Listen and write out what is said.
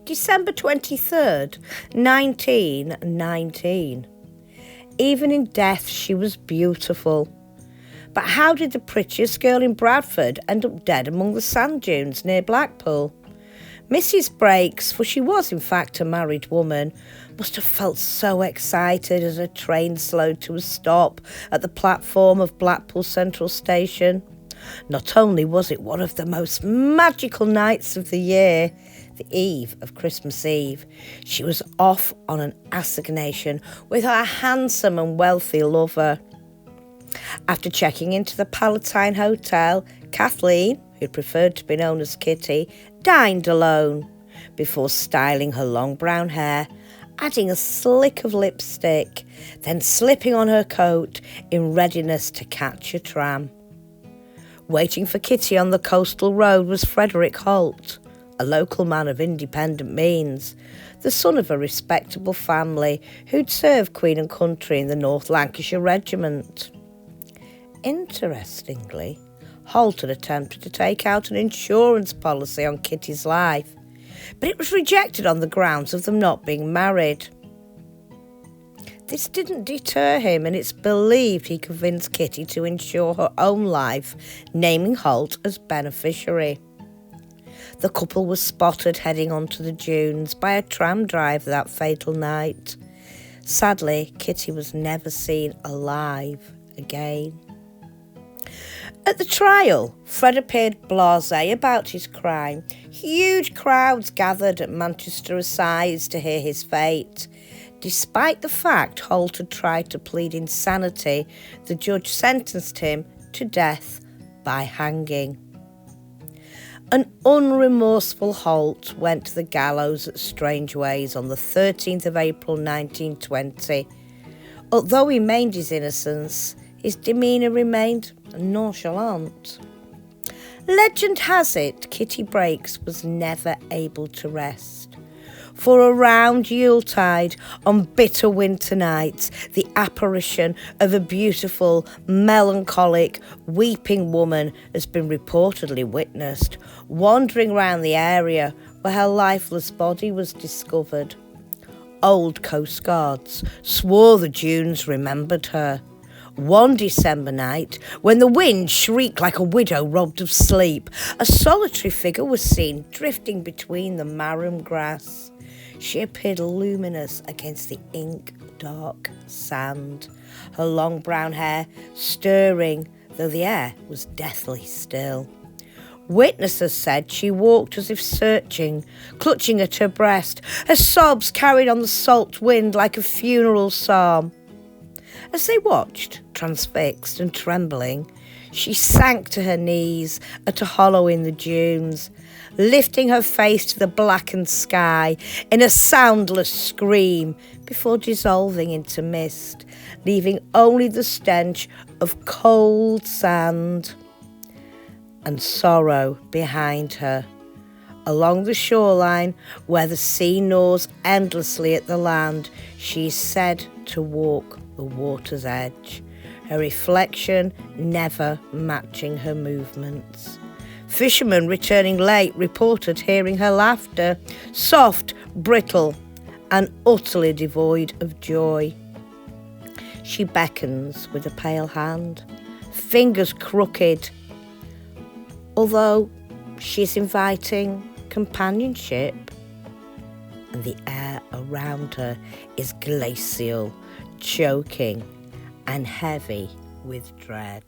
December 23rd, 1919. Even in death, she was beautiful. But how did the prettiest girl in Bradford end up dead among the sand dunes near Blackpool? Mrs. Brakes, for she was in fact a married woman, must have felt so excited as her train slowed to a stop at the platform of Blackpool Central Station. Not only was it one of the most magical nights of the year, the eve of Christmas Eve, she was off on an assignation with her handsome and wealthy lover. After checking into the Palatine Hotel, Kathleen, who preferred to be known as Kitty, dined alone, before styling her long brown hair, adding a slick of lipstick, then slipping on her coat in readiness to catch a tram. Waiting for Kitty on the coastal road was Frederick Holt, a local man of independent means, the son of a respectable family who'd served Queen and Country in the North Lancashire Regiment. Interestingly, Holt had attempted to take out an insurance policy on Kitty's life, but it was rejected on the grounds of them not being married. This didn't deter him, and it's believed he convinced Kitty to insure her own life, naming Holt as beneficiary. The couple was spotted heading onto the dunes by a tram driver that fatal night. Sadly, Kitty was never seen alive again. At the trial, Fred appeared blasé about his crime. Huge crowds gathered at Manchester Assize to hear his fate. Despite the fact Holt had tried to plead insanity, the judge sentenced him to death by hanging. An unremorseful Holt went to the gallows at Strangeways on the 13th of April 1920. Although he maintained his innocence, his demeanour remained nonchalant. Legend has it Kitty Brakes was never able to rest. For around Yuletide, on bitter winter nights, the apparition of a beautiful, melancholic, weeping woman has been reportedly witnessed, wandering round the area where her lifeless body was discovered. Old coastguards swore the dunes remembered her. One December night, when the wind shrieked like a widow robbed of sleep, a solitary figure was seen drifting between the marram grass. She appeared luminous against the ink-dark sand, her long brown hair stirring, though the air was deathly still. Witnesses said she walked as if searching, clutching at her breast, her sobs carried on the salt wind like a funeral psalm. As they watched, transfixed and trembling, she sank to her knees at a hollow in the dunes, lifting her face to the blackened sky in a soundless scream before dissolving into mist, leaving only the stench of cold sand and sorrow behind her. Along the shoreline, where the sea gnaws endlessly at the land, she is said to walk the water's edge, her reflection never matching her movements. Fishermen returning late reported hearing her laughter, soft, brittle, and utterly devoid of joy. She beckons with a pale hand, fingers crooked, although she's inviting companionship, and the air around her is glacial, choking, and heavy with dread.